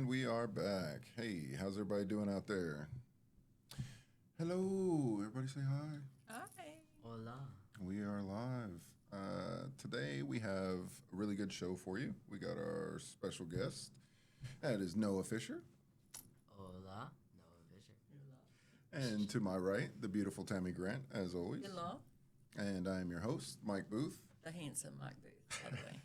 And we are back. Hey, how's everybody doing out there? Hello, everybody say hi. Hi. Hola. We are live. Today we have a really good show for you. We got our special guest. That is Noah Fisher. Hola. Noah Fisher. And to my right, the beautiful Tammy Grant, as always. Hello. And I am your host, Mike Booth. The handsome Mike Booth, by the way.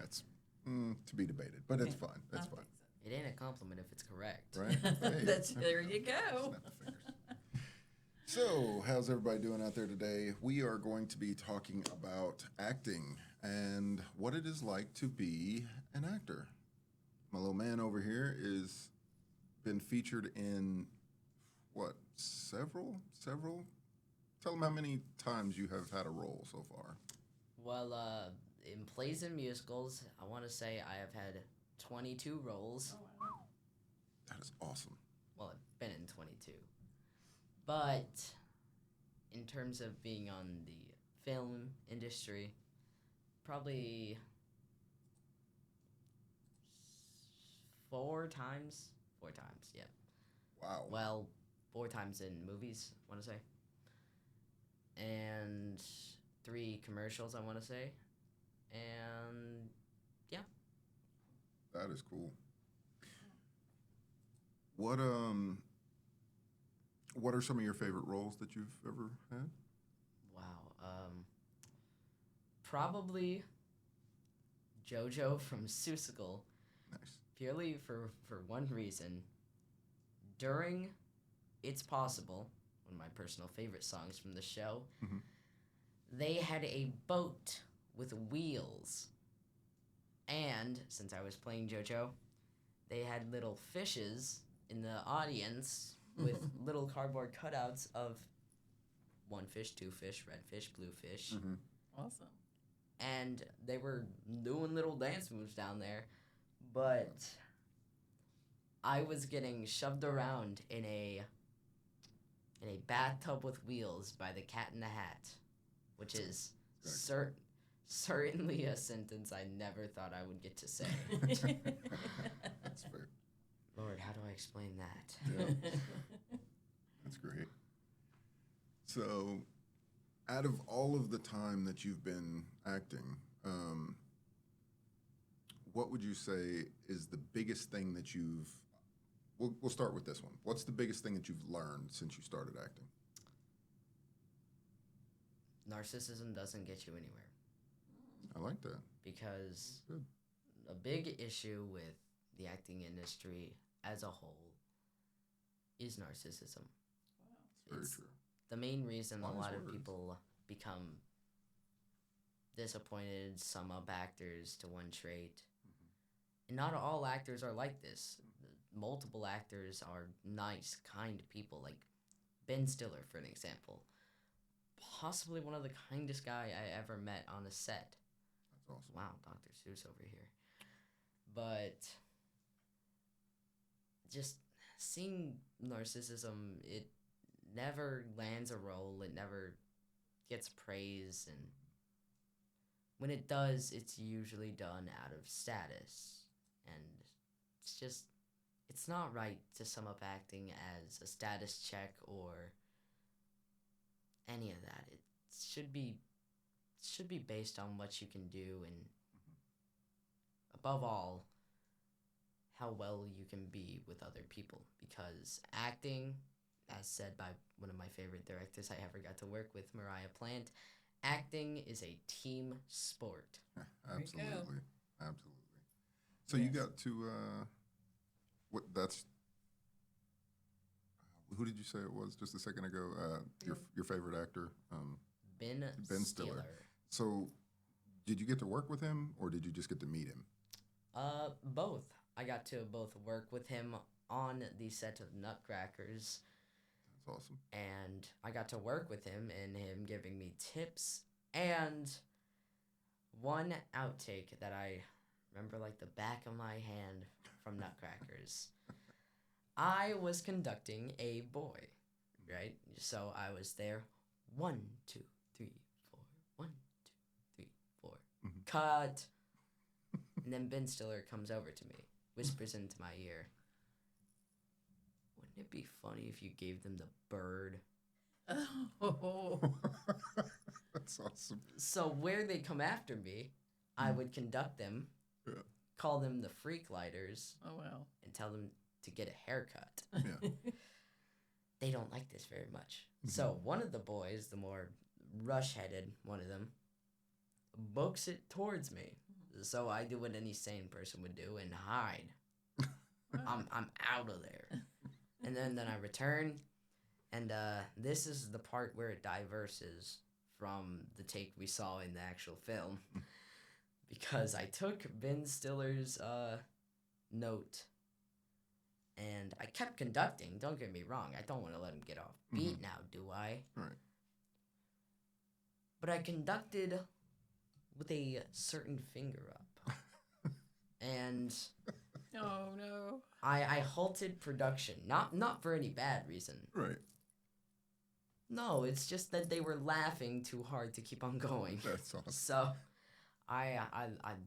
That's to be debated, but it's fine. That's I fine. think It ain't a compliment if it's correct. Right? Hey. There you go. Snap the fingers. So, how's everybody doing out there today? We are going to be talking about acting and what it is like to be an actor. My little man over here is been featured in what, several? Tell him how many times you have had a role so far. Well, in plays and musicals, I want to say I have had 22 roles. That is awesome. Well, I've been in 22. But in terms of being on the film industry, probably 4 times. 4 times, yeah. Wow. Well, 4 times in movies, I want to say. And 3 commercials, I want to say. And yeah. That is cool. What are some of your favorite roles that you've ever had? Wow. Probably JoJo from Seussical, Nice. purely for one reason. During It's Possible, one of my personal favorite songs from the show, Mhm. they had a boat with wheels. And since I was playing JoJo, they had little fishes in the audience with little cardboard cutouts of 1 fish, 2 fish, red fish, blue fish. Mm-hmm. Awesome. And they were doing little dance moves down there, but I was getting shoved around in a bathtub with wheels by the Cat in the Hat, which is certainly a sentence I never thought I would get to say. That's fair. Lord, how do I explain that? Yeah. That's great. So, out of all of the time that you've been acting, what would you say is the biggest thing that you've? We'll start with this one. What's the biggest thing that you've learned since you started acting? Narcissism doesn't get you anywhere I like that. because Good. a big issue with the acting industry as a whole is narcissism. It's very It's true. the main reason a Wise lot of words. people become disappointed, sum up actors to one trait. And not all actors are like this. Multiple actors are nice, kind people, like Ben Stiller, for an example. Possibly one of the kindest guy I ever met on a set. That's awesome. Wow, Dr. Seuss over here. But just seeing narcissism, it never lands a role, it never gets praise, and when it does, it's usually done out of status. And it's not right to sum up acting as a status check or any of that. It should be based on what you can do and above all how well you can be with other people, because acting, as said by one of my favorite directors I ever got to work with, Mariah Plant, acting is a team sport. you go. Absolutely. Absolutely. So you Yes. got to what? That's who did you say it was just a second ago? Your favorite actor, Ben Stiller. So, did you get to work with him, or did you just get to meet him? Both. I got to both work with him on the set of Nutcrackers, That's awesome. and I got to work with him and him giving me tips. And one outtake that I remember like the back of my hand from Nutcrackers. I was conducting a boy, right? So I was there. 1, 2, 3, 4. 1, 2, 3, 4. Mhm. Cut. And then Ben Stiller comes over to me whispers into my ear, wouldn't it be funny if you gave them the bird? Oh. That's awesome. So where they come after me, I would conduct them, Yeah. call them the Freak Lighters, Oh, wow. and tell them to get a haircut. Yeah. They don't like this very much. So one of the boys, the more rush-headed one of them, books it towards me. So I do what any sane person would do and hide. I'm out of there. And then I return, and this is the part where it diverses from the take we saw in the actual film, because I took Ben Stiller's note, and I kept conducting. Don't get me wrong, I don't want to let him get off beat now, do I? Right. But I conducted with a certain finger up. And Oh, no. I halted production. Not for any bad reason. Right. No, it's just that they were laughing too hard to keep on going. That's awesome. So I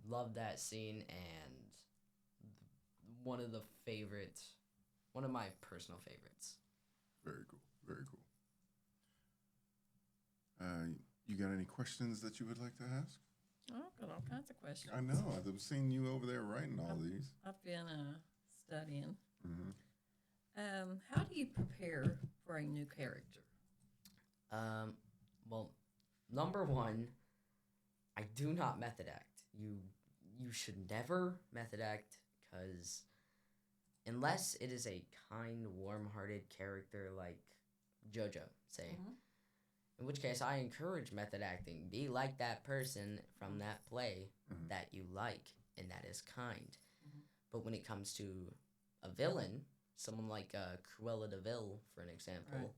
love that scene, and one of my personal favorites. Very cool. Very cool. You got any questions that you would like to ask? Oh, I've got all kinds of questions. I know. I've seen you over there writing all these. I've been studying. Mm-hmm. How do you prepare for a new character? Well, number one, I do not method act. You should never method act, because unless it is a kind, warm-hearted character like JoJo, say, in which case I encourage method acting. Be like that person from that play that you like, and that is kind. But when it comes to a villain, someone like Cruella de Vil, for an example, Right.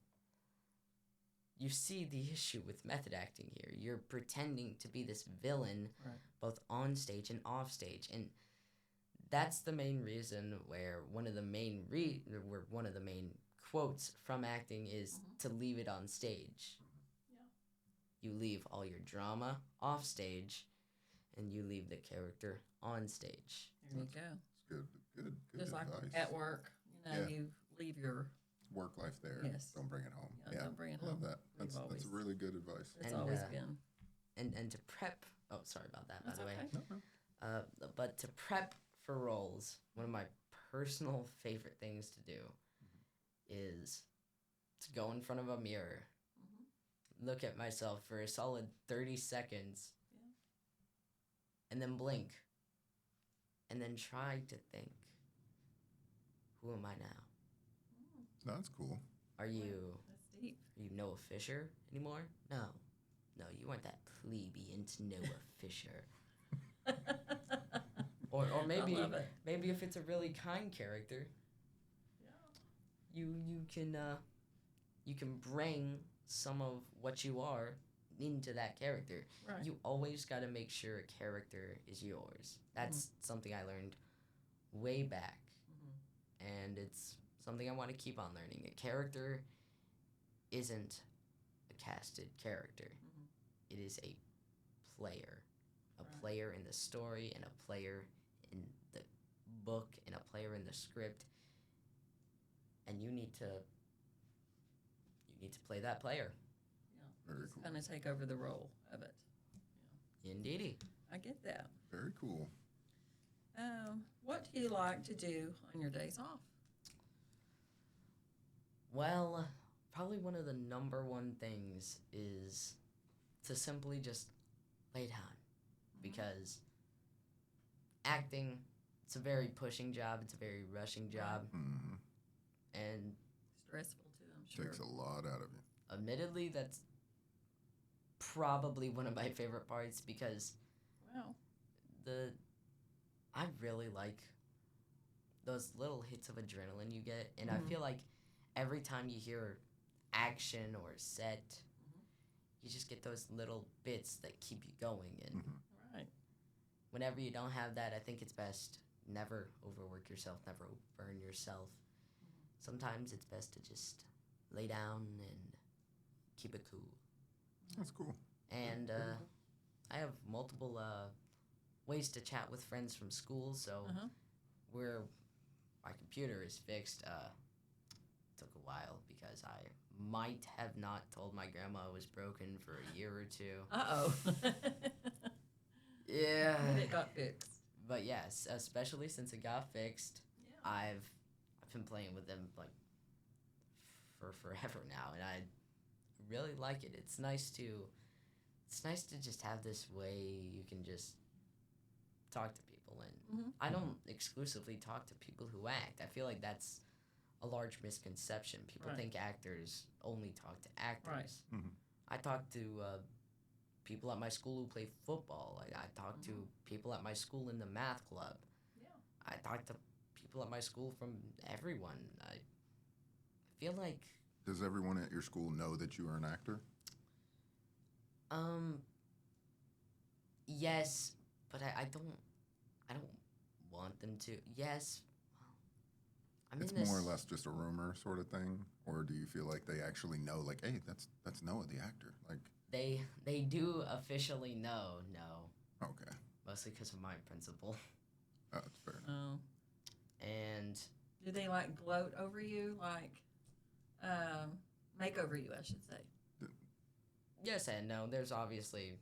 you see the issue with method acting here. You're pretending to be this villain, Right. both on stage and off stage, and that's the main reason where one of the main quotes from acting is to leave it on stage. Yeah. You leave all your drama off stage, and you leave the character on stage. There you go. It's good. Good Just like advice. at work, Yeah. you leave your. Work life there. Yes. Don't bring it home. Yeah, don't bring it I love home. that. That's always- really good advice. It's And, always uh, been. And to prep. Oh, sorry about that, by That's the way. okay. No. But to prep for roles, one of my personal favorite things to do is to go in front of a mirror, look at myself for a solid 30 seconds, and then blink, and then try to think, who am I now? That's cool. Are you That's deep. Noah Fisher anymore? No, you weren't that plebeian to Noah Fisher. Or maybe I love it. maybe if it's a really kind character, you can bring some of what you are into that character. Right. You always got to make sure a character is yours. That's something I learned way back, and it's something I want to keep on learning. A character isn't a casted character. It is a player. A player in the story, and a player in the book, and a player in the script. And you need to play that player. Very cool. Kind of take over the role of it. Indeedy. I get that. Very cool. What do you like to do on your days off? Well, probably one of the number one things is to simply just lay down, because acting, it's a very pushing job, it's a very rushing job, Mm-hmm. and Stressful too, I'm sure. Takes a lot out of you. admittedly, that's probably one of my favorite parts, because Wow. I really like those little hits of adrenaline you get, and I feel like every time you hear action or set, you just get those little bits that keep you going, and Right. whenever you don't have that, I think it's best never overwork yourself, never burn yourself. Sometimes it's best to just lay down and keep it cool. That's cool. And I have multiple ways to chat with friends from school, so where my computer is fixed took a while because I might have not told my grandma it was broken for a year or two. Uh-oh. Yeah. But it got fixed. But yes, especially since it got fixed, Yeah. I've been playing with them like for forever now, and I really like it. It's nice to just have this way you can just talk to people, and Mhm. I don't exclusively talk to people who act. I feel like that's a large misconception. People Right. think actors only talk to actors. Right. Mhm. I talk to people at my school who play football. I talk to people at my school in the math club. Yeah. I talk to people at my school from everyone. I feel like Does everyone at your school know that you are an actor? um yes, but I don't want them to. Yes. I'm It's in this more or less just a rumor sort of thing, or do you feel like they actually know? Like, hey, that's Noah the actor. Like, they do officially know, no. okay, Mostly because of my principal. that's fair. Oh. And Do they like gloat over you? Like, make over you, I should say. yes and no. There's obviously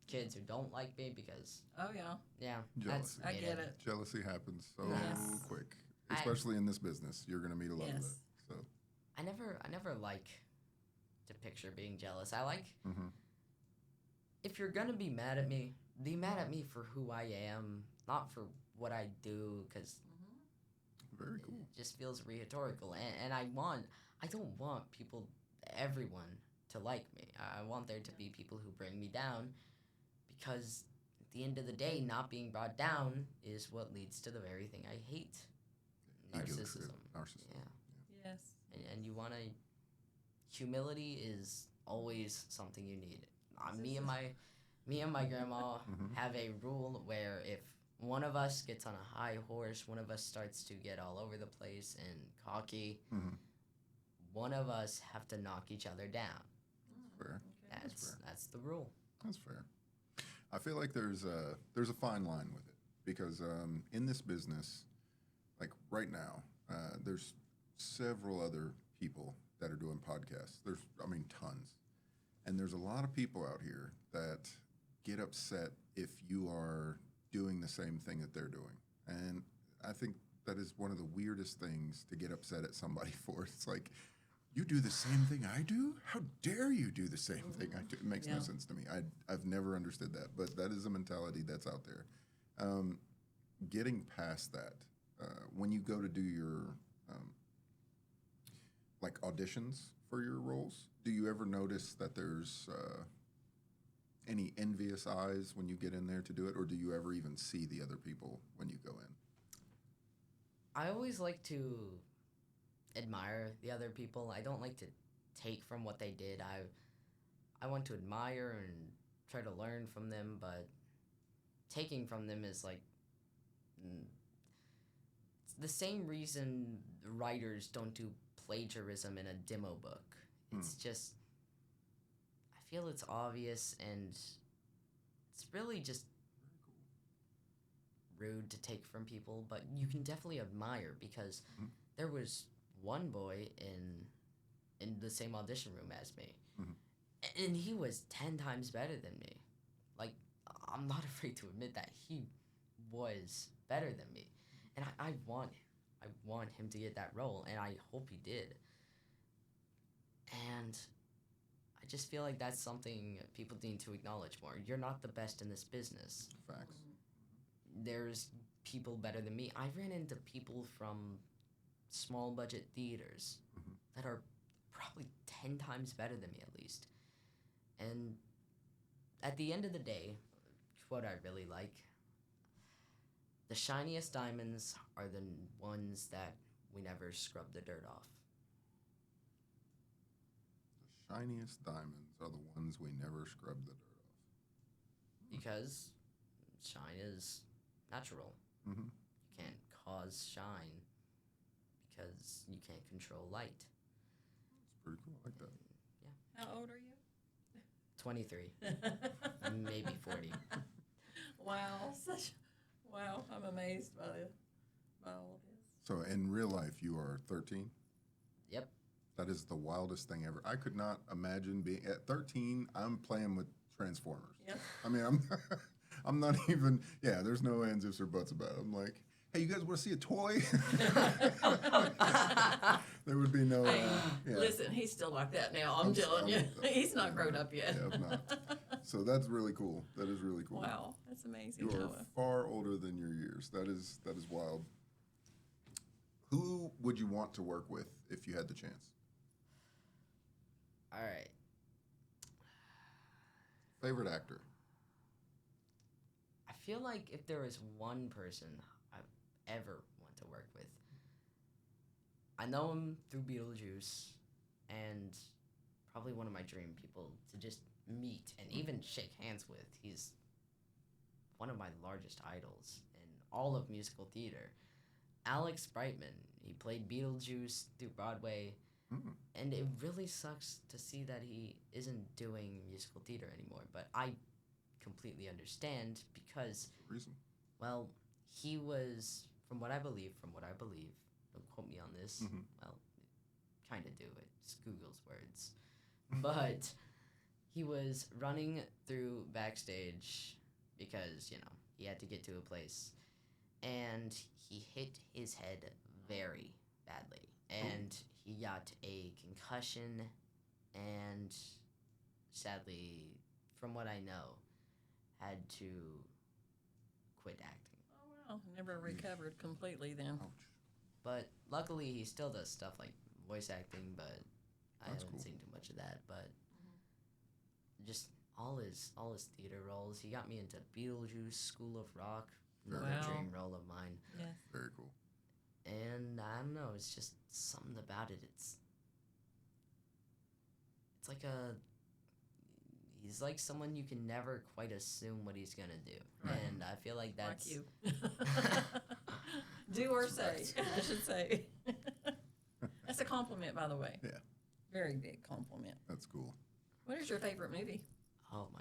kids who don't like me because Oh, yeah. yeah, Jealousy. I get it. Jealousy happens so Yes. quick, I- especially in this business. You're gonna meet a lot of Yes. it. So, I never like to picture being jealous. I like hmm if you're gonna be mad at me, be mad at me for who I am, not for what I do, because very cool. it just feels rhetorical. And I don't want everyone to like me. I want there to be people who bring me down, because at the end of the day, not being brought down is what leads to the very thing I hate. Ego trip, Narcissism. narcissism. Yeah. Yes. And you want to humility is always something you need. Me and my grandma Mhm. have a rule where if one of us gets on a high horse, one of us starts to get all over the place and cocky, Mhm. one of us have to knock each other down. Fair. That's fair. that's the rule. That's fair. I feel like there's a fine line with it because in this business, like right now, there's several other people that are doing podcasts. Tons, and there's a lot of people out here that get upset if you are doing the same thing that they're doing, and I think that is one of the weirdest things to get upset at somebody for. It's like, you do the same thing I do? How dare you do the same thing I do? It makes no Yeah. sense to me. I've never understood that, but that is a mentality that's out there. Getting past that, when you go to do your like auditions for your roles, do you ever notice that there's any envious eyes when you get in there to do it, or do you ever even see the other people when you go in? I always like to admire the other people. I don't like to take from what they did. I want to admire and try to learn from them, but taking from them is like it's the same reason writers don't do plagiarism in a demo book. It's just I feel it's obvious and it's really just rude to take from people, but you can definitely admire because Mhm. there was one boy in the same audition room as me, Mhm. and he was 10 times better than me. Like, I'm not afraid to admit that he was better than me, and I want him to get that role, and I hope he did. And I just feel like that's something people need to acknowledge more. You're not the best in this business. Facts. There's people better than me. I ran into people from small budget theaters Mhm. that are probably 10 times better than me at least. And at the end of the day, what I really like, the shiniest diamonds are the ones that we never scrub the dirt off. The shiniest diamonds are the ones we never scrub the dirt off. Because shine is natural. Mm-hmm. You can't cause shine because you can't control light. It's pretty cool. I like that. How old are you? 23, maybe 40. Wow. Wow. I'm amazed by by all of this. So in real life, you are 13. Yep. That is the wildest thing ever. I could not imagine being at 13. I'm playing with Transformers. Yep. I mean, I'm I'm not even. Yeah, there's no ands, ifs, or buts about it. I'm like, hey, you guys want to see a toy? There would be no. Hey, Yeah. listen, he's still like that now. I'm I'm- telling you, I'm- he's not grown up yet. Yeah, I'm not. So that's really cool. That is really cool. Wow, that's amazing, You are Noah. far older than your years. That is wild. Who would you want to work with if you had the chance? All right. Favorite actor? I feel like if there was one person I ever want to work with, I know him through Beetlejuice, and probably one of my dream people to just meet and even shake hands with. He's one of my largest idols in all of musical theater. Alex Brightman. He played Beetlejuice through Broadway, Mm. and it really sucks to see that he isn't doing musical theater anymore. But I completely understand because, Reason? well, he was, from what I believe, don't quote me on this, Mhm. well, kind of do it, just Google's words, but he was running through backstage because, he had to get to a place, and he hit his head very badly, and he got a concussion, and sadly, from what I know, had to quit acting. Oh, wow, never recovered completely then. Ouch. But luckily, he still does stuff like voice acting, but I That's haven't cool. seen too much of that. But just all his theater roles. He got me into Beetlejuice, School of Rock, another Wow. dream role of mine. Yes. Very cool. And I don't know, it's just something about it. It's like he's like someone you can never quite assume what he's gonna do, Right. and I feel like that's Like you. Do or say, I should say. That's a compliment, by the way. Yeah. Very big compliment. That's cool. What is your favorite movie? Oh my.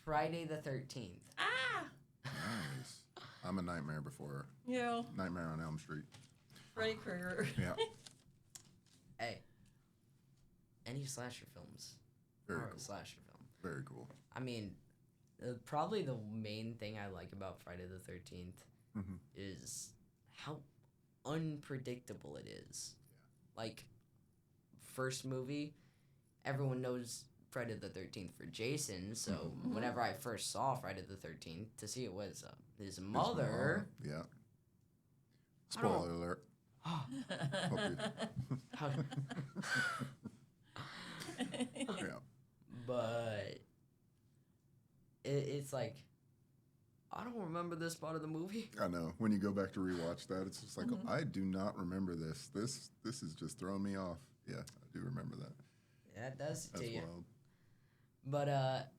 Friday the 13th. Ah! Nice. I'm a Nightmare before Yeah, Nightmare on Elm Street. Freddy Krueger. Yeah. Hey. Any slasher films Very are cool. a slasher film. Very cool. I mean, probably the main thing I like about Friday the 13th Mhm. is how unpredictable it is. Like, first movie, everyone knows Friday the 13th for Jason, so Mhm. whenever I first saw Friday the 13th, to see it was his His mother. mom. Yeah. I don't- Spoiler alert. How- Yeah. but it's like, I don't remember this part of the movie. I know. When you go back to rewatch that, it's just like, Mhm. I do not remember this. This is just throwing me off. Yeah, I do remember that. Yeah, that does it That's to you. wild. But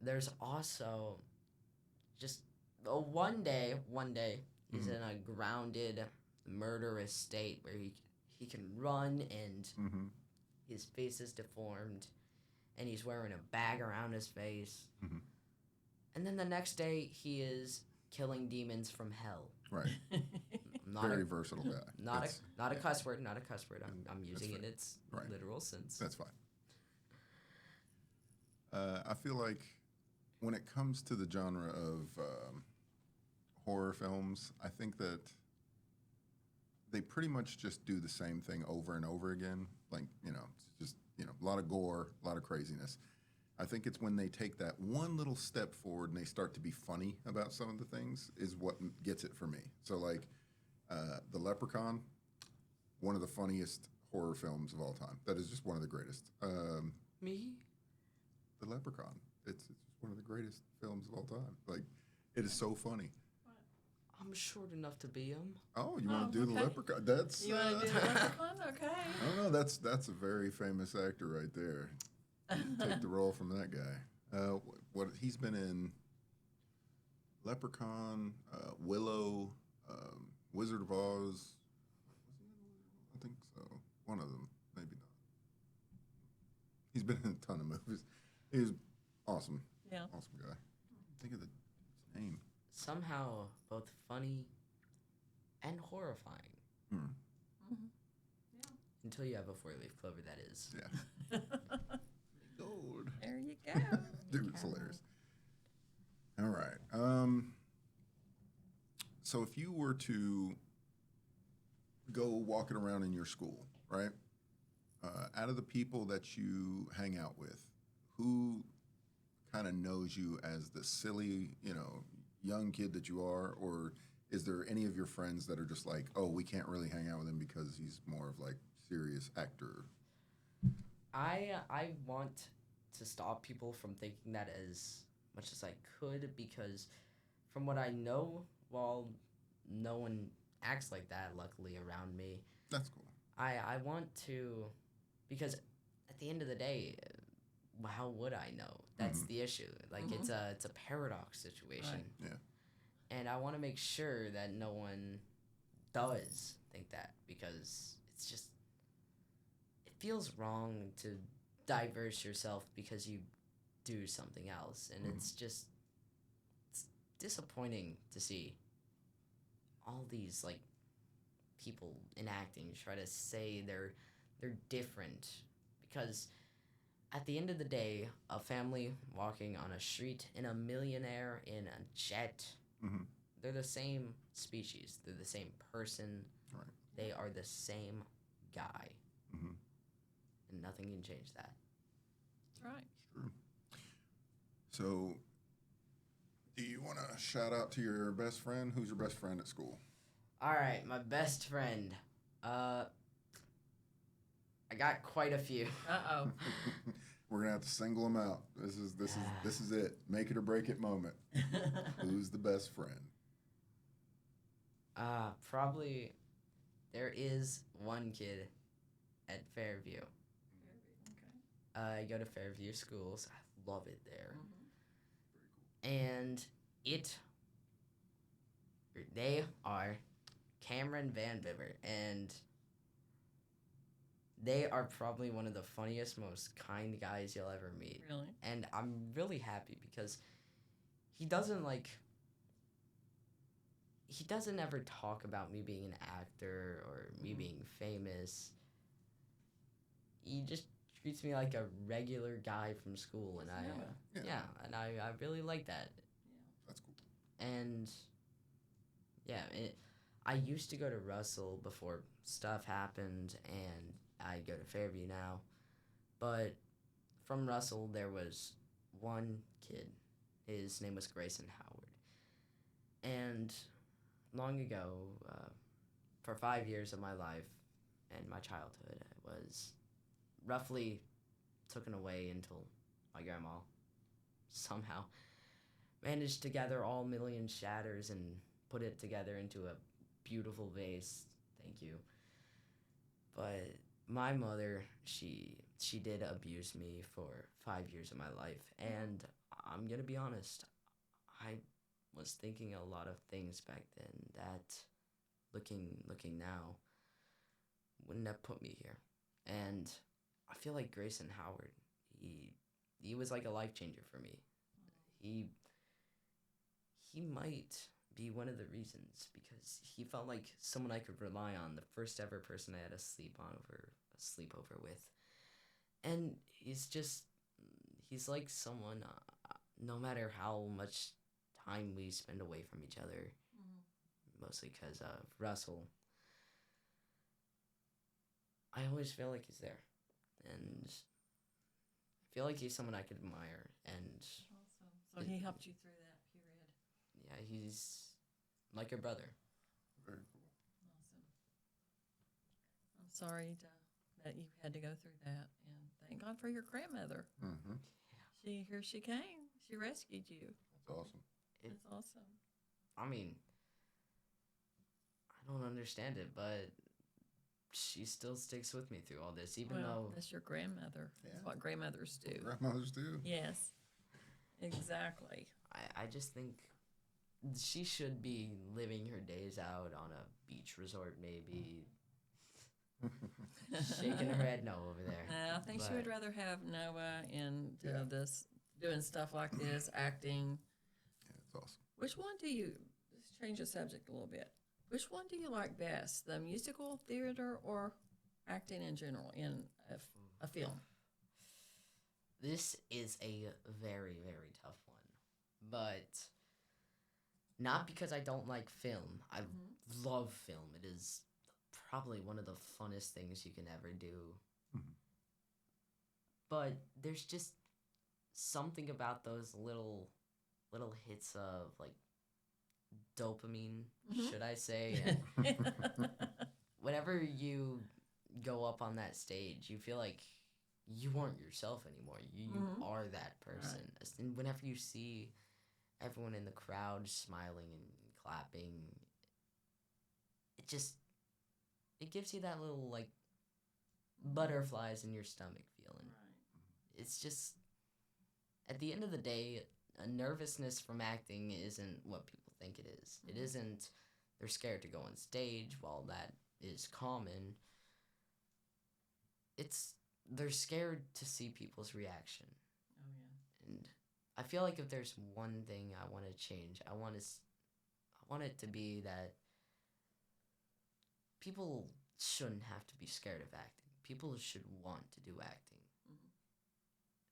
there's also just one day he's Mhm. in a grounded, murderous state where he can run and Mm-hmm. his face is deformed, and he's wearing a bag around his face. Mhm. And then the next day he is killing demons from hell. Right. Not Very a, versatile guy. That's- not a cuss word. Not a cuss word. I'm using it fair. in its Right. literal sense. That's fine. I feel like when it comes to the genre of horror films, I think that they pretty much just do the same thing over and over again. Like, it's just, a lot of gore, a lot of craziness. I think it's when they take that one little step forward and they start to be funny about some of the things is what gets it for me. So, like, The Leprechaun, one of the funniest horror films of all time. That is just one of the greatest. Me? The Leprechaun. It's just one of the greatest films of all time. Like, it is so funny. I'm short enough to be him. Oh, you Oh, want to do The okay. Leprechaun? That's You want to do the Leprechaun? Okay. I don't know. That's a very famous actor right there. Take the role from that guy. What he's been in: Leprechaun, Willow, Wizard of Oz. I think so. One of them, maybe not. He's been in a ton of movies. He's awesome. Yeah. Awesome guy. Think of the name. Somehow both funny and horrifying. Hmm. Until you have a four-leaf clover, that is. Yeah. Gold. There you go. Dude, it's hilarious. All right. So if you were to go walking around in your school, right? Out of the people that you hang out with, who kind of knows you as the silly, young kid that you are, or is there any of your friends that are just like, oh, we can't really hang out with him because he's more of like serious actor? I want to stop people from thinking that as much as I could, because from what I know, while no one acts like that, luckily, around me, That's cool. I want to, because at the end of the day, how would I know? That's the issue. Like, it's a paradox situation. Right. Yeah. And I want to make sure that no one does think that, because it's just, it feels wrong to diverse yourself because you do something else. And it's just, it's disappointing to see all these, like, people in acting try to say they're different, because at the end of the day, a family walking on a street and a millionaire in a jet, Mm-hmm. they're the same species. They're the same person. Right. They are the same guy. Mm-hmm. And nothing can change that. That's right. True. So, do you want to shout out to your best friend? Who's your best friend at school? All right, my best friend. I got quite a few. Uh-oh. We're gonna have to single them out. This is it. Make it or break it moment. Who's the best friend? Probably there is one kid at Fairview. Okay. I go to Fairview Schools. I love it there. And they are Cameron Van Bibber, and they are probably one of the funniest, most kind guys you'll ever meet. Really? And I'm really happy because he doesn't ever talk about me being an actor or me being famous. He just treats me like a regular guy from school, and I really like that. That's cool. And yeah, I used to go to Russell before stuff happened, and I go to Fairview now. But from Russell, there was one kid. His name was Grayson Howard. And long ago, for 5 years of my life and my childhood, I was roughly taken away until my grandma somehow managed to gather all million shatters and put it together into a beautiful vase. Thank you. But my mother, she did abuse me for 5 years of my life, and I'm gonna be honest, I was thinking a lot of things back then that, looking now, wouldn't have put me here. And I feel like Grayson Howard, he was like a life changer for me. He might be one of the reasons, because he felt like someone I could rely on, the first ever person I had a sleepover with. And he's like someone, no matter how much time we spend away from each other, mostly because of Russell, I always feel like he's there. And I feel like he's someone I could admire. And Awesome. So he helped you through that period. yeah, he's like a brother. Very cool. Awesome. I'm sorry that you had to go through that, and thank God for your grandmother. Mm-hmm. Here she came. She rescued you. That's awesome. That's awesome. I mean, I don't understand it, but she still sticks with me through all this, even though That's your grandmother. Yeah. That's what grandmothers do. Grandmothers do. Yes, exactly. I just think she should be living her days out on a beach resort, maybe. Shaking her head no over there. I think she But- would rather have Noah in Yeah. this, doing stuff like this, acting. Yeah, it's awesome. Which one do you, let's change the subject a little bit. Which one do you like best, the musical theater or acting in general in a film? This is a very, very tough one. But not because I don't like film. I love film. It is probably one of the funnest things you can ever do. Mhm. But there's just something about those little hits of like dopamine, should I say? Whenever you go up on that stage, you feel like you aren't yourself anymore. You are that person. And whenever you see everyone in the crowd smiling and clapping, it gives you that little like butterflies in your stomach feeling. It's just at the end of the day, a nervousness from acting isn't what people think it is. It isn't they're scared to go on stage, while that is common. It's they're scared to see people's reaction. Oh, yeah. And I feel like if there's one thing I want to change, I want it to be that people shouldn't have to be scared of acting. People should want to do acting.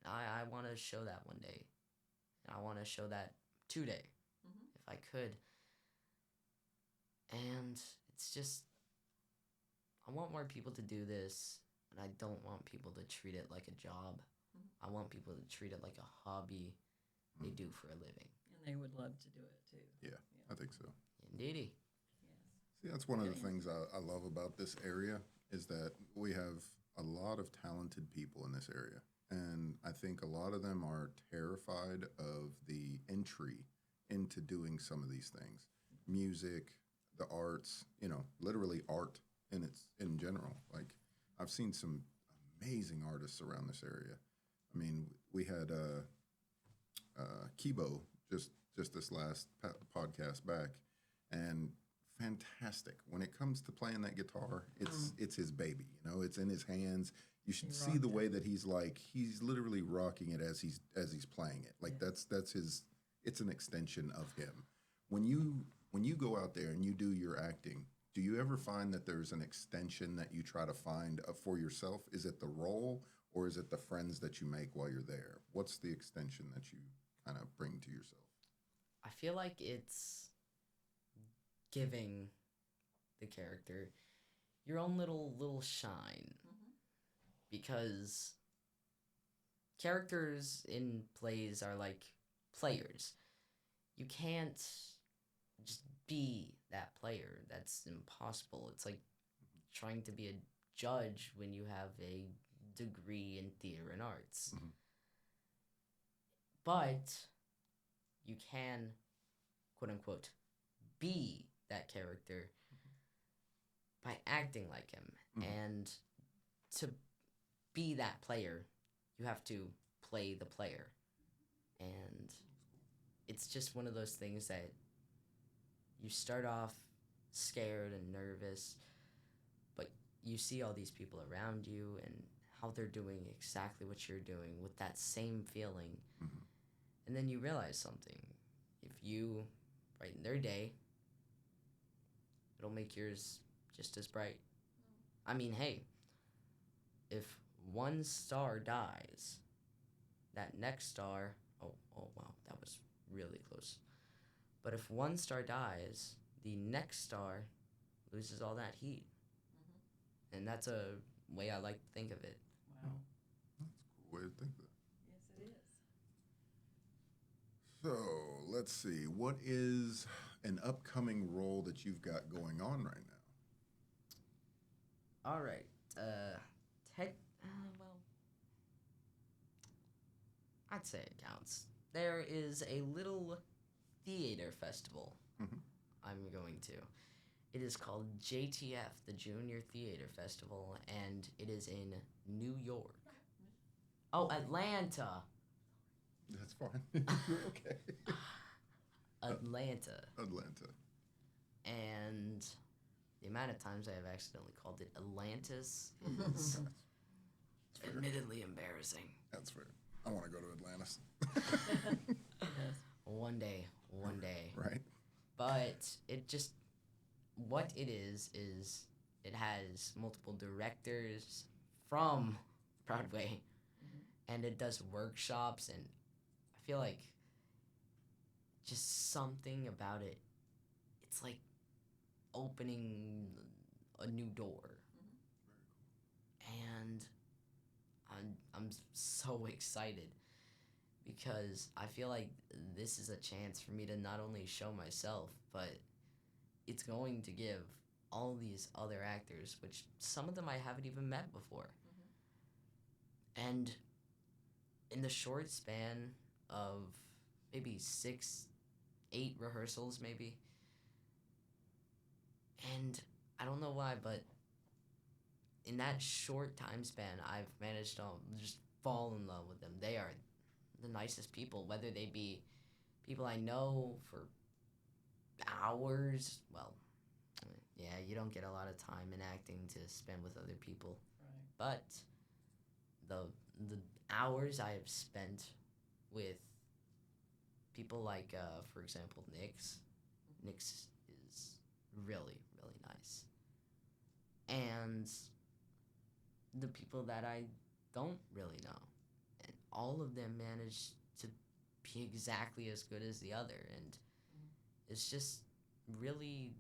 I want to show that one day. And I want to show that today, if I could. And it's just, I want more people to do this, and I don't want people to treat it like a job. I want people to treat it like a hobby they do for a living. And they would love to do it too. Yeah, I think so. Indeedy. See, that's one of the things I love about this area is that we have a lot of talented people in this area. And I think a lot of them are terrified of the entry into doing some of these things. Music, the arts, literally art in general. Like I've seen some amazing artists around this area. I mean, we had Kibo just this last podcast back, and fantastic. When it comes to playing that guitar, it's his baby. It's in his hands. You should see the way that he's literally rocking it as he's playing it. Like that's his. It's an extension of him. When you go out there and you do your acting, do you ever find that there's an extension that you try to find for yourself? Is it the role or is it the friends that you make while you're there? What's the extension that you kind of bring to yourself? I feel like it's giving the character your own little shine. Because characters in plays are like players. You can't just be that player. That's impossible. It's like trying to be a judge when you have a degree in theater and arts. But you can, quote unquote, be that character by acting like him. And to be that player, you have to play the player. And it's just one of those things that you start off scared and nervous, but you see all these people around you and how they're doing exactly what you're doing with that same feeling. And then you realize something. If you brighten their day, it'll make yours just as bright. I mean, hey, if one star dies, that next star, oh wow, that was really close. But if one star dies, the next star loses all that heat. And that's a way I like to think of it. Wow. That's a cool way to think that. Yes, it is. So let's see. What is an upcoming role that you've got going on right now? All right. Well, I'd say it counts. There is a little theater festival I'm going to. It is called JTF, the Junior Theater Festival, and it is in New York. Oh, Atlanta. That's fine. You're okay. Atlanta. Atlanta. And the amount of times I have accidentally called it Atlantis is admittedly embarrassing. That's fair. I want to go to Atlanta. One day. Right? But it just, what it is it has multiple directors from Broadway, and it does workshops, and I feel like just something about it. It's like opening a new door, and I'm so excited because I feel like this is a chance for me to not only show myself, but it's going to give all these other actors, which some of them I haven't even met before. And in the short span of maybe 6, 8 rehearsals, maybe, and I don't know why, but in that short time span, I've managed to just fall in love with them. They are the nicest people, whether they be people I know for hours. Well, yeah, you don't get a lot of time in acting to spend with other people, but the hours I have spent with people like, for example, Nyx is really, really nice. And the people that I don't really know. And all of them manage to be exactly as good as the other. And it's just really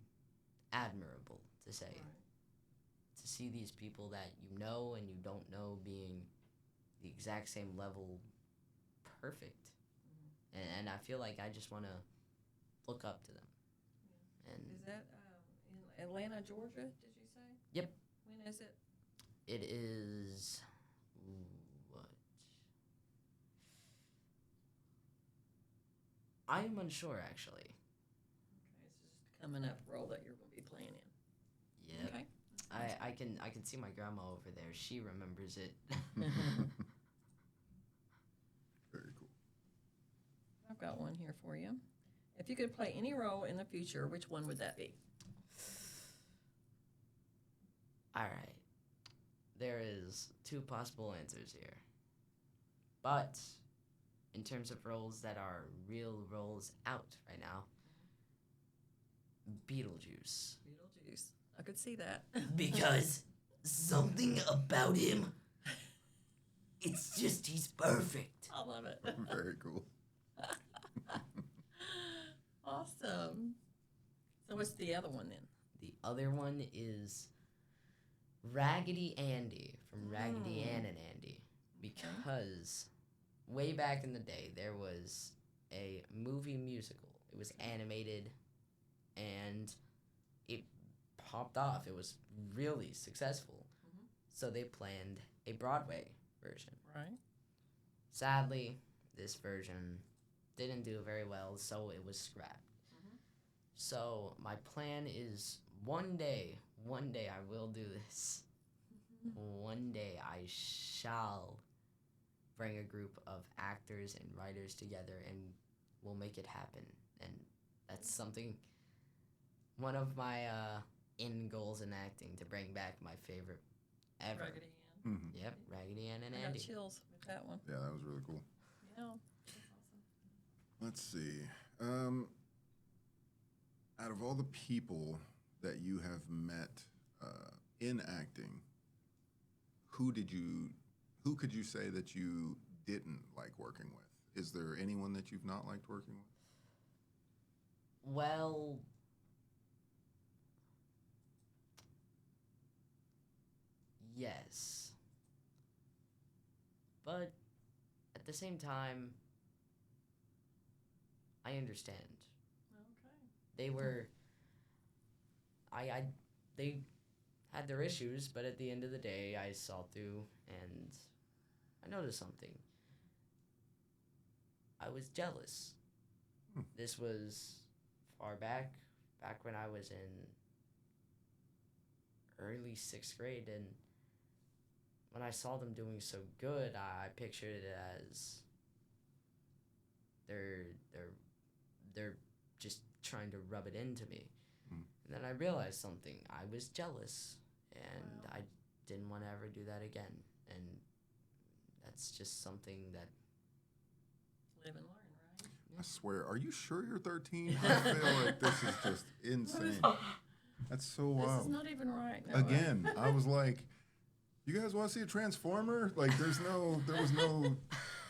admirable to say. To see these people that you know and you don't know being the exact same level perfect. And I feel like I just want to look up to them. And Is that in Atlanta, Georgia, did you say? Yep. When is it? It is what? I am unsure actually. Okay, it's just coming up role that you're going to be playing in. Yep. Okay. I can see my grandma over there. She remembers it. Very cool. I've got one here for you. If you could play any role in the future, which one would that be? All right. There is 2 possible answers here. But in terms of roles that are real roles out right now, Beetlejuice. Beetlejuice. I could see that. Because something about him, it's just, he's perfect. I love it. Very cool. Awesome. So what's the other one then? The other one is Raggedy Andy from Raggedy Ann and Andy. Because way back in the day, there was a movie musical. It was animated, and it popped off. It was really successful. So they planned a Broadway version. Right. Sadly, this version didn't do very well, so it was scrapped. So my plan is one day I will do this. One day I shall bring a group of actors and writers together and we'll make it happen. And that's something, one of my end goals in acting, to bring back my favorite ever. Raggedy Ann. Mm-hmm. Yep, Raggedy Ann and I got Andy. chills with that one. Yeah, that was really cool. Yeah. That's awesome. Let's see. Out of all the people that you have met in acting, who could you say that you didn't like working with? Is there anyone that you've not liked working with? Well, yes. But at the same time, I understand. Okay. They were they had their issues, but at the end of the day, I saw through and I noticed something. I was jealous. This was far back when I was in early 6th grade, and when I saw them doing so good, I pictured it as they're just trying to rub it into me. And then I realized something. I was jealous, and Wow. I didn't want to ever do that again. And that's just something that Live and learn, right? I swear, are you sure you're 13? I feel like this is just insane. That's so This is wild. not even right. No way. Again, I was like, you guys want to see a transformer? Like, there was no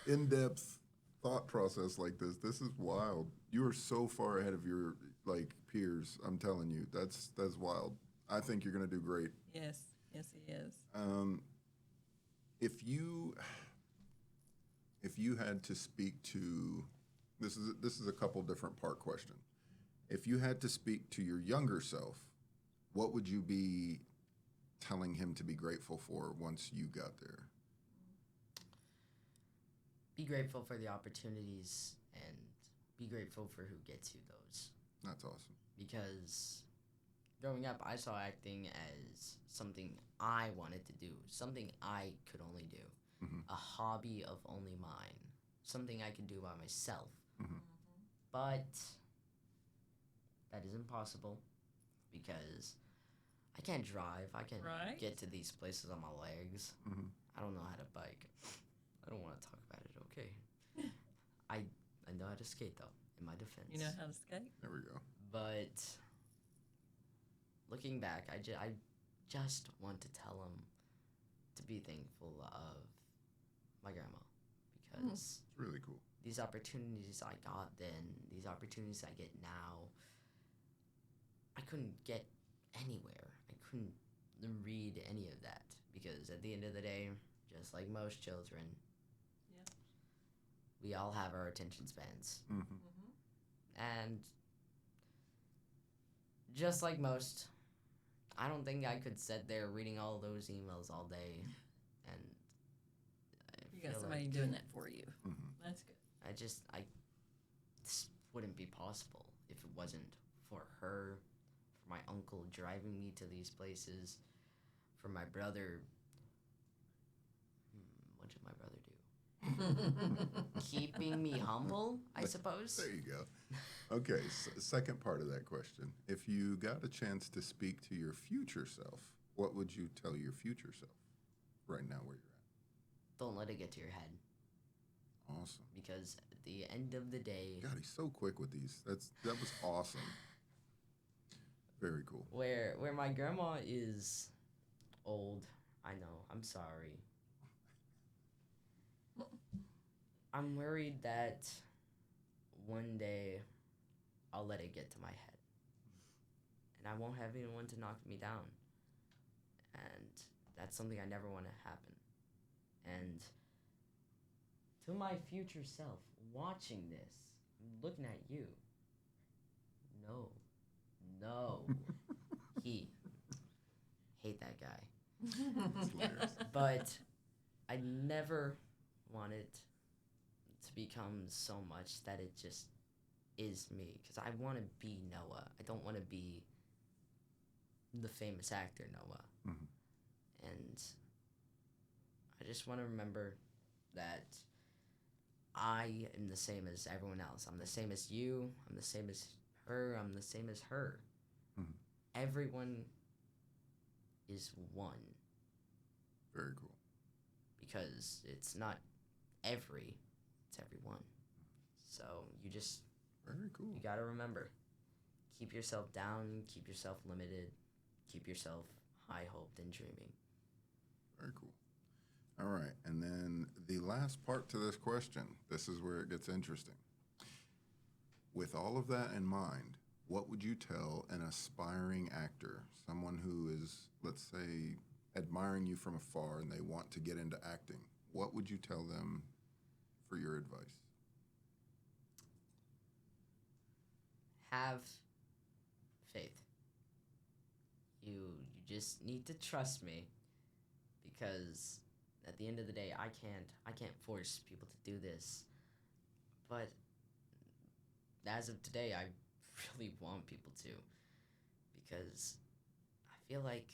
in-depth thought process like this. This is wild. You are so far ahead of your like peers. I'm telling you, that's wild. I think you're gonna do great. Yes, yes, he is. If you had to speak to, this is a couple different part question. If you had to speak to your younger self, what would you be telling him to be grateful for once you got there? Be grateful for the opportunities and be grateful for who gets you those. That's awesome. Because growing up, I saw acting as something I wanted to do, something I could only do, a hobby of only mine, something I could do by myself. But that is impossible because I can't drive. I can't Right. get to these places on my legs. I don't know how to bike. I don't want to talk about it, okay? I know how to skate, though, in my defense. You know how to skate? There we go. But looking back, I just want to tell him to be thankful of my grandma because It's really cool. these opportunities I got then, these opportunities I get now, I couldn't get anywhere. I couldn't read any of that because at the end of the day, just like most children, Yeah. we all have our attention spans. And just like most, I don't think I could sit there reading all those emails all day. And You got feel somebody like doing that for you. That's good. this wouldn't be possible if it wasn't for her, for my uncle driving me to these places, for my brother. What did my brother do? Keeping me humble, I suppose. There you go. Okay, second part of that question. If you got a chance to speak to your future self, what would you tell your future self right now where you're Don't let it get to your head at? Awesome. because at the end of the day, God, he's so quick with these. That was awesome. Very cool. where my grandma is old, I know, I'm sorry. I'm worried that one day I'll let it get to my head. And I won't have anyone to knock me down. And that's something I never want to happen. And to my future self, watching this, I'm looking at you. No. He. Hate that guy. It's hilarious. But I never want it to become so much that it just is me. Because I want to be Noah. I don't want to be the famous actor Noah. And I just want to remember that I am the same as everyone else. I'm the same as you. I'm the same as her. I'm the same as her. Everyone is one. Very cool. Because it's not every, it's everyone. So you just, Very cool. you gotta remember, keep yourself down, keep yourself limited, keep yourself high-hoped and dreaming. Very cool. All right, and then the last part to this question, this is where it gets interesting. With all of that in mind, what would you tell an aspiring actor, someone who is, let's say, admiring you from afar and they want to get into acting? What would you tell them for your advice? Have faith. You just need to trust me, because at the end of the day, I can't force people to do this. But as of today, I really want people to, because I feel like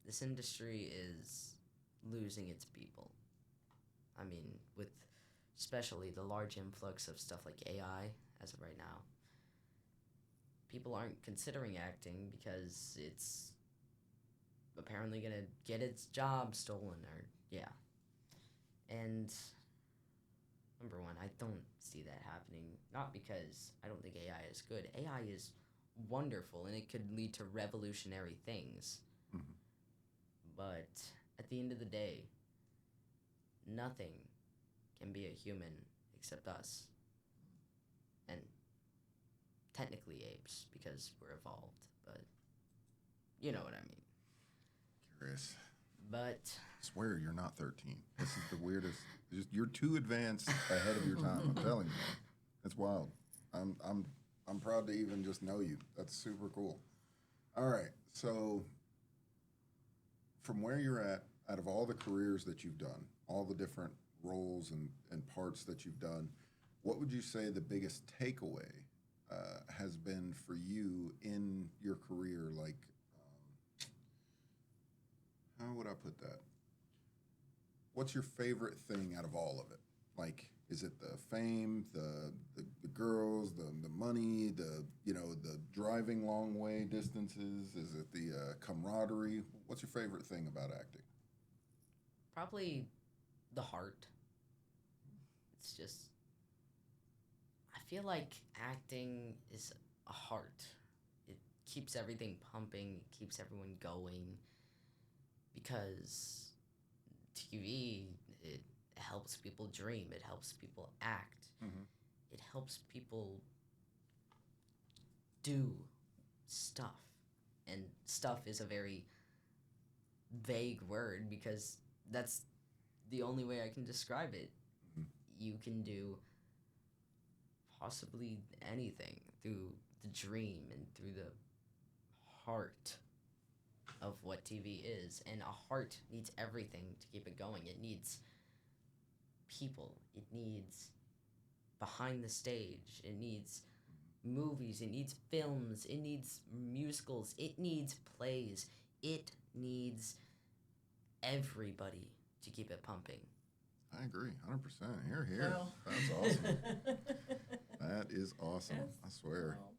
this industry is losing its people. I mean, with especially the large influx of stuff like AI as of right now, people aren't considering acting because it's apparently going to get its job stolen, or yeah. And number one, I don't see that happening. Not because I don't think AI is good. AI is wonderful and it could lead to revolutionary things. Mhm. But at the end of the day, nothing can be a human except us. And technically apes because we're evolved, but you know what I mean. Curious. But Swear you're not 13. This is the weirdest. You're too advanced ahead of your time. I'm telling you, man. It's wild. I'm proud to even just know you. That's super cool. All right. So from where you're at, out of all the careers that you've done, all the different roles and parts that you've done, what would you say the biggest takeaway has been for you in your career? Like, how would I put that? What's your favorite thing out of all of it? Like, is it the fame, the girls, the money, the driving long way distances? Is it the camaraderie? What's your favorite thing about acting? probably the heart. It's just, I feel like acting is a heart. It keeps everything pumping, it keeps everyone going because TV, it helps people dream, it helps people act, Mm-hmm. it helps people do stuff. And stuff is a very vague word because that's the only way I can describe it. Mhm. You can do possibly anything through the dream and through the heart of what TV is. And a heart needs everything to keep it going. It needs people, it needs behind the stage, it needs movies, it needs films, it needs musicals, it needs plays, it needs everybody to keep it pumping. I agree, 100%. Here. Well. That's awesome. That is awesome. Yes. I swear. Well,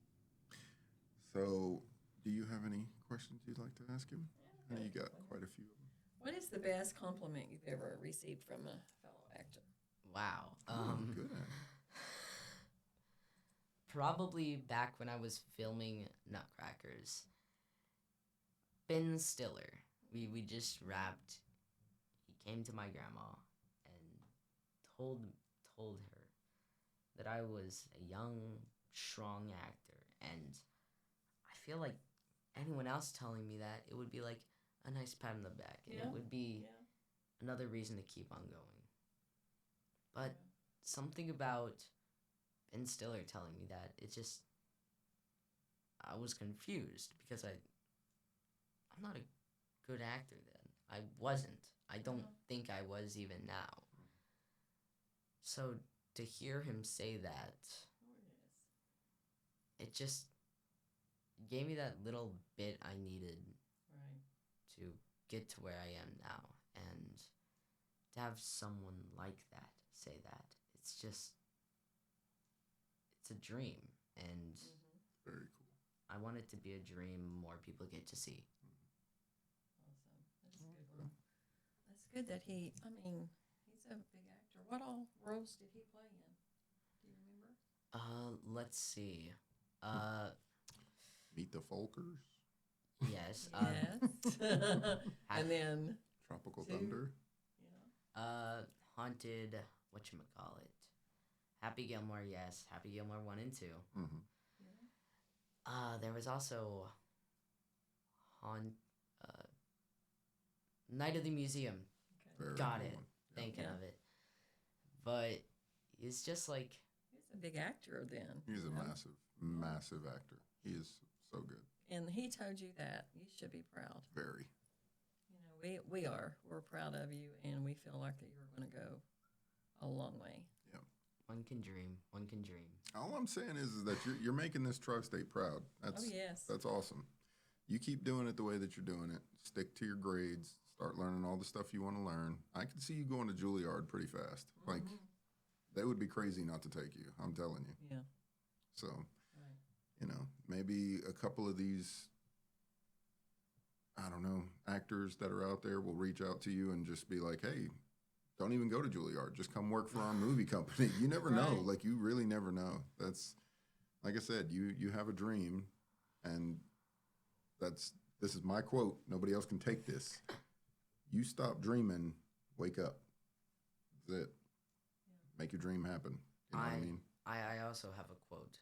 So, do you have any questions you'd like to ask him? I know you got quite a few of them. what is the best compliment you've ever received from a fellow actor? Wow. Ooh, good at it. Probably back when I was filming Nutcrackers. Ben Stiller. We just wrapped. He came to my grandma and told her that I was a young, strong actor, and I feel like anyone else telling me that it would be like a nice pat on the back, and Yeah. it would be Yeah. another reason to keep on going. But something about Ben Stiller telling me that I was confused because I'm not a good actor then. I wasn't. I don't think I was even now. So to hear him say that, Oh, yes. it just gave me that little bit I needed Right. to get to where I am now. And to have someone like that say that, it's a dream. And Very cool. I want it to be a dream more people get to see. Awesome. That's a good one. That's good that he's a big actor. What all roles did he play in? Do you remember? Let's see. Meet the Folkers, Yes. Yes. And then, Tropical Two. Thunder. Haunted, whatchamacallit. Happy Gilmore, yes. Happy Gilmore 1 and 2. Mm-hmm. There was also Night of the Museum. Okay. Very Got cool it. one. Thinking Yeah. of it. But it's just like, He's a big actor then. He's a you know? massive actor. He is so good. And he told you that. You should be proud. Very. You know, we are. We're proud of you, and we feel like that you're going to go a long way. one can dream. One can dream. All I'm saying is that you're making this tri-state proud. That's Oh, yes. that's awesome. You keep doing it the way that you're doing it. Stick to your grades. Start learning all the stuff you want to learn. I can see you going to Juilliard pretty fast. Like, they would be crazy not to take you. I'm telling you. Yeah. So, Right. maybe a couple of these, I don't know, actors that are out there will reach out to you and just be like, hey, don't even go to Juilliard. Just come work for our movie company. You never know. Right. Like, you really never know. That's, like I said, you have a dream. this is my quote. Nobody else can take this. You stop dreaming, wake up. That's it. Make your dream happen. You know what I mean? I also have a quote.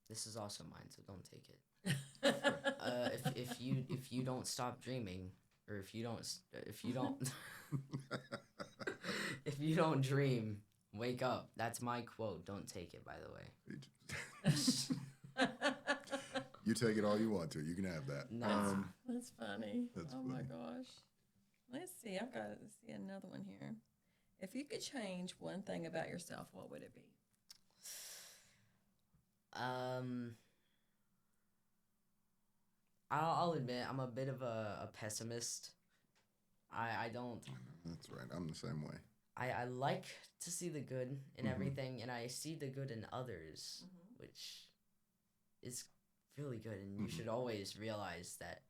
This is also mine, so don't take it. If you don't stop dreaming, or if you don't if you don't dream, wake up. That's my quote. Don't take it, by the way. You take it all you want to. You can have that. Nah. That's funny. That's oh my funny. gosh. Let's see. Let's see another one here. If you could change one thing about yourself, what would it be? I'll admit I'm a bit of a pessimist. I don't. That's right. I'm the same way. I like to see the good in Mhm. everything, and I see the good in others, which is really good. And you Mhm. should always realize that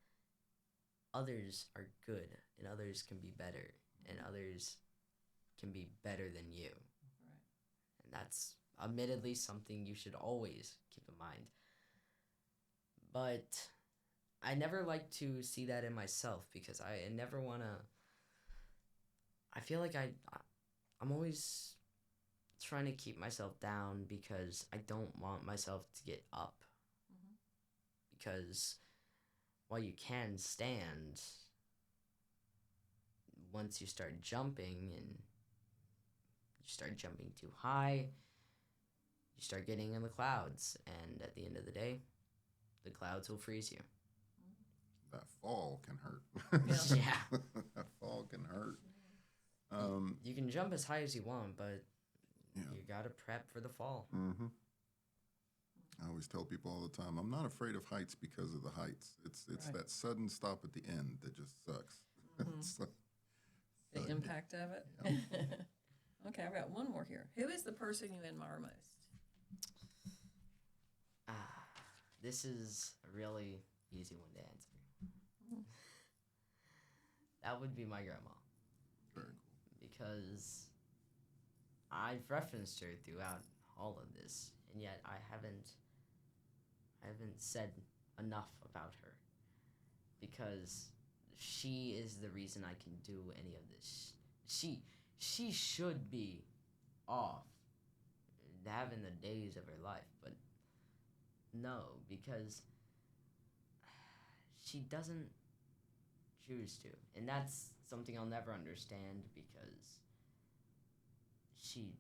others are good, and others can be better, and others can be better than you. Right. And that's admittedly something you should always keep in mind. But I never like to see that in myself because I never want to. I feel like I'm always trying to keep myself down because I don't want myself to get up. Mhm. Because while you can stand, once you start jumping and you start jumping too high, you start getting in the clouds. And at the end of the day, the clouds will freeze you. That fall can hurt. Yeah. Yeah. That fall can hurt. You can jump as high as you want, but Yeah. you gotta prep for the fall. Mm-hmm. I always tell people all the time, I'm not afraid of heights because of the heights. It's Right. that sudden stop at the end that just sucks. Mhm. It's like, The impact of it. Okay, I've got one more here. Who is the person you admire most? This is a really easy one to answer. Mhm. That would be my grandma. very cool. Because I've referenced her throughout all of this, and yet I haven't said enough about her because she is the reason I can do any of this. She should be off having the days of her life, but no, because she doesn't choose to, and that's something I'll never understand because she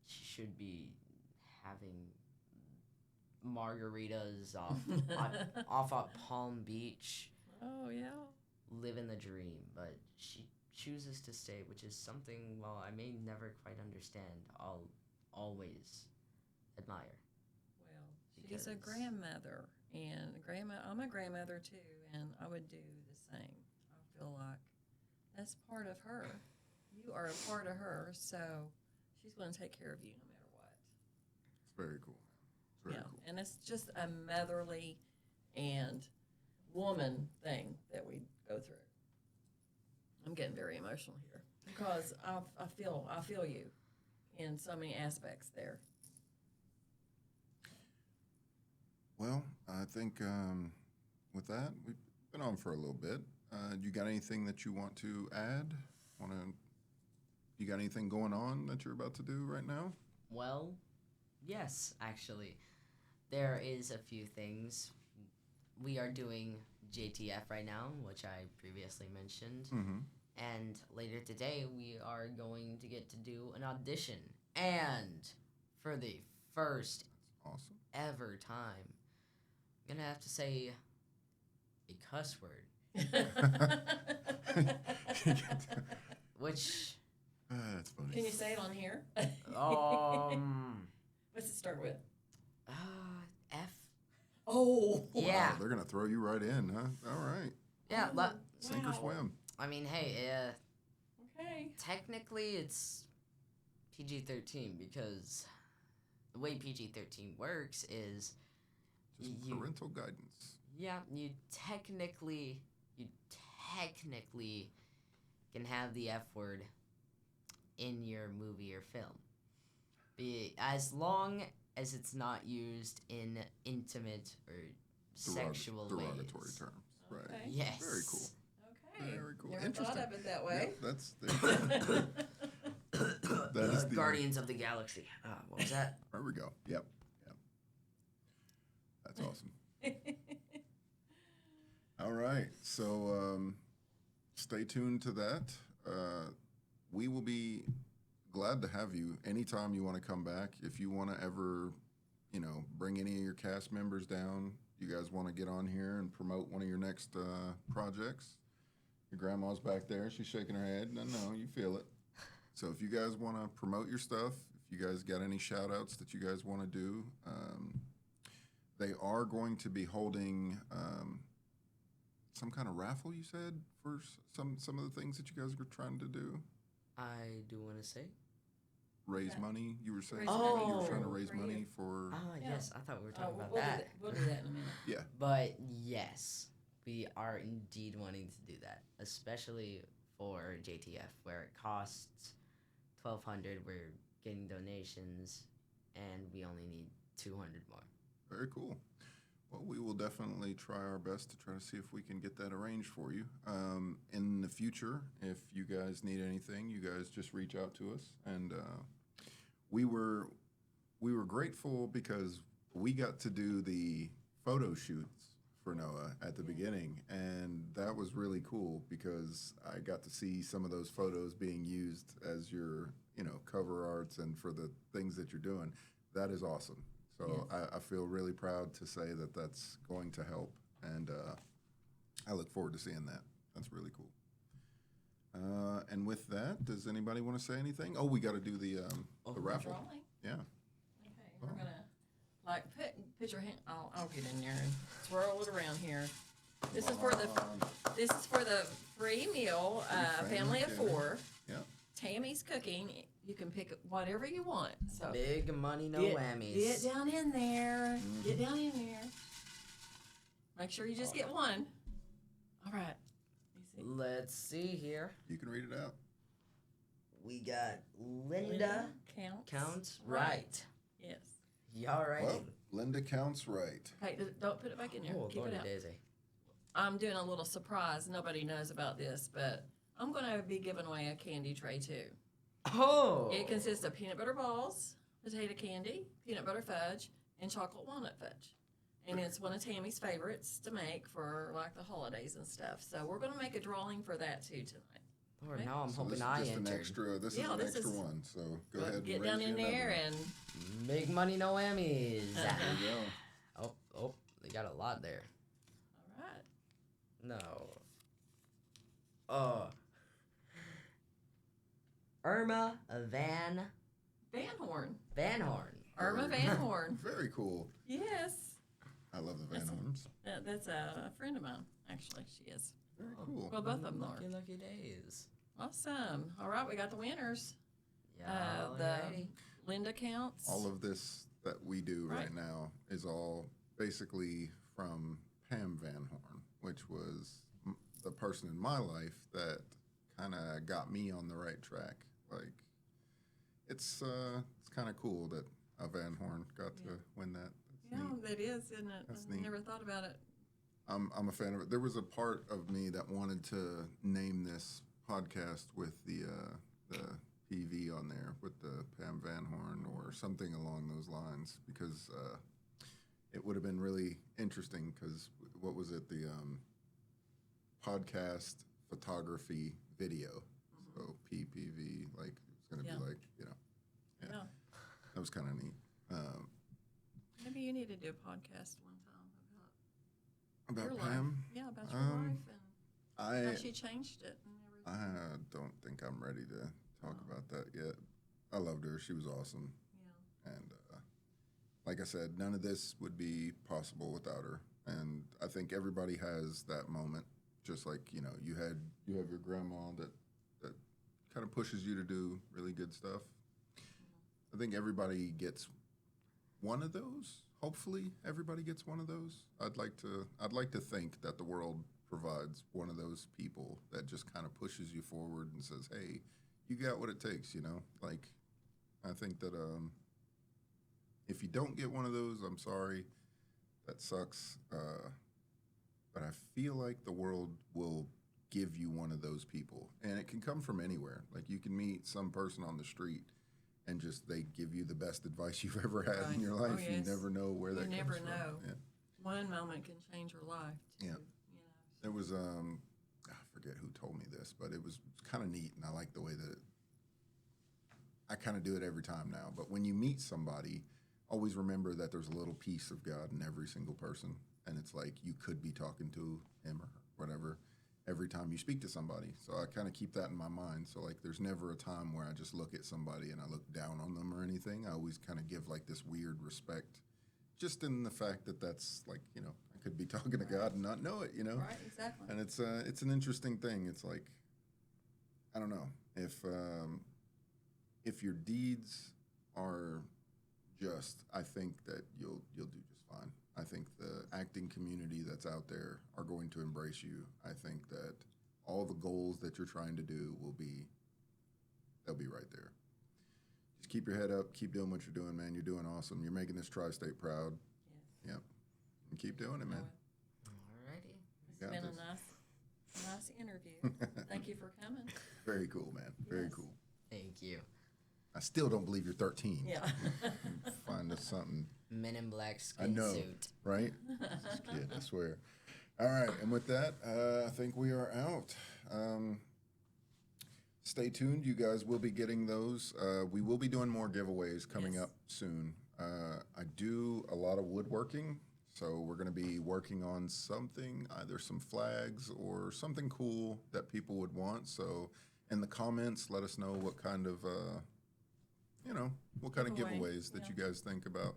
should be having margaritas off at Palm Beach, Oh, yeah. living the dream, but she chooses to stay, which is something, while I may never quite understand, I'll always admire. Well, she's a Because- grandmother, and I'm a grandmother too, and I would do the same. I feel like that's part of her. You are a part of her, so she's going to take care of you no matter what. It's very cool. It's very Yeah, cool. and it's just a motherly and woman thing that we go through. I'm getting very emotional here because I feel you in so many aspects there. Well, I think with that, we've been on for a little bit. You got anything that you want to add? You got anything going on that you're about to do right now? Well, yes, actually. There is a few things. We are doing JTF right now, which I previously mentioned. Mm-hmm. And later today, we are going to get to do an audition. And for the first Awesome. ever time, I'm going to have to say a cuss word, which, That's funny. Can you say it on here? What's it start with? F. Oh. Yeah. Wow, they're gonna throw you right in, huh? All right. Yeah, Sink or Wow. swim. I mean, hey, Okay. technically it's PG-13 because the way PG-13 works is Just You- parental guidance. you technically can have the F word in your movie or film. As long as it's not used in intimate or sexual derogatory ways. terms. Right. Okay. Yes. Very cool. Okay. Very cool. Never Interesting. thought of it that way. Yep, that's that is the Guardians of the Galaxy. What was that? There we go. Yep. Yep. That's awesome. All right. So stay tuned to that. We will be glad to have you anytime you want to come back. If you want to ever, bring any of your cast members down, you guys want to get on here and promote one of your next projects. Your grandma's back there. She's shaking her head. No, you feel it. So if you guys want to promote your stuff, if you guys got any shout outs that you guys want to do, they are going to be holding some kind of raffle, you said, for some of the things that you guys are trying to do. I do want to say. Raise Okay. money. You were saying Raise something. You were money trying to for raise you. money for. Yeah. Yes, I thought we were talking about we'll that. we'll do that in a minute. Yeah. But yes, we are indeed wanting to do that, especially for JTF, where it costs $1,200. We're getting donations, and we only need 200 more. Very cool. Well, we will definitely try our best to try to see if we can get that arranged for you. In the future, if you guys need anything, you guys just reach out to us. And we were grateful because we got to do the photo shoots for Noah at the beginning, and that was really cool because I got to see some of those photos being used as your cover arts and for the things that you're doing. That is awesome. So I feel really proud to say that that's going to help, and I look forward to seeing that. That's really cool. And with that, does anybody want to say anything? Oh, we got to do the raffle. Drawing? Yeah. Okay, we're gonna put your hand. I'll get in there and swirl it around here. This is for the free meal, family of 4. Yeah. Tammy's cooking. You can pick whatever you want. So Big money, no get whammies. down in there. Get down in there. Make sure you just get one. All right. Let me see. Let's see here. You can read it out. We got Linda counts right. Yes. Y'all right. Well, Linda counts right. Hey, don't put it back in there. Oh, Keep Lordy it out. Daisy. I'm doing a little surprise. Nobody knows about this, but I'm going to be giving away a candy tray too. Oh. It consists of peanut butter balls, potato candy, peanut butter fudge, and chocolate walnut fudge. And it's one of Tammy's favorites to make for like the holidays and stuff. So we're going to make a drawing for that too tonight. Lord, Okay. now I'm So hoping this is I just an entered. extra. This Yeah, is an this extra is- one. So go ahead. Get and down raise in your there number. and Big money, no whammies. There you go. Oh, they got a lot there. all right. No. Irma Van Horn. Horn. Irma Van Horn. Very cool. Yes. I love the Van That's- Horns. That's a friend of mine, actually. She is. Very cool. Well, both of them are. Lucky days. Awesome. All right, we got the winners. Yeah. The Linda counts. All of this that we do right Right. now is all basically from Pam Van Horn, which was the person in my life that kind of got me on the right track. Like, it's kind of cool that a Van Horn got to win that. That's Yeah, neat. that is, isn't it? That's I neat. never thought about it. I'm a fan of it. There was a part of me that wanted to name this podcast with the PV on there with the Pam Van Horn or something along those lines because it would have been really interesting because what was it, the podcast photography video, so PPV, like it's gonna Yeah. be like Yeah. Yeah. that was kind of neat. Maybe you need to do a podcast one time About your Pam, life. Yeah, about your Um, life and how I she changed it and everything. I don't think I'm ready to talk about that yet. I loved her; she was awesome. Yeah. And like I said, none of this would be possible without her. And I think everybody has that moment, just like you have your grandma that kind of pushes you to do really good stuff. I think everybody gets one of those. Hopefully, everybody gets one of those. I'd like to think that the world provides one of those people that just kind of pushes you forward and says, "Hey, you got what it takes." Like I think that if you don't get one of those, I'm sorry. That sucks. But I feel like the world will give you one of those people, and it can come from anywhere. Like you can meet some person on the street, and just they give you the best advice you've ever had Right. in your Oh, life. yes. You never know where that You never comes know. from. Yeah. One moment can change your life. Too, Yeah. You know. There was I forget who told me this, but it was kind of neat, and I like the way that I kind of do it every time now. But when you meet somebody, always remember that there's a little piece of God in every single person, and it's like you could be talking to him or whatever every time you speak to somebody. So I kind of keep that in my mind. So like, there's never a time where I just look at somebody and I look down on them or anything. I always kind of give like this weird respect, just in the fact that that's like, you know, I could be talking to God and not know it, you know. Right, exactly. And it's an interesting thing. It's like, I don't know if your deeds are just, I think that you'll do just fine. I think the acting community that's out there are going to embrace you. I think that all the goals that you're trying to do they'll be right there. Just keep your head up, keep doing what you're doing, man. You're doing awesome. You're making this tri-state proud. Yes. Yep. And keep doing it, man. Alrighty. It's got been this. a nice interview. Thank you for coming. Very cool, man. Very Yes. cool. Thank you. I still don't believe you're 13. Yeah. Find us something, Men in Black I skin know, suit. right? This kid, I swear. All right, and with that, I think we are out. Stay tuned. You guys will be getting those. We will be doing more giveaways coming Yes. up soon. I do a lot of woodworking, so we're going to be working on something, either some flags or something cool that people would want. So in the comments, let us know what kind of, what kind of Giveaway, giveaways that yeah. you guys think about.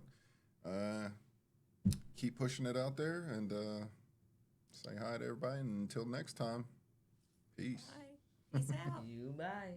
Keep pushing it out there and say hi to everybody. And until next time, peace. Bye. Peace out. You bye.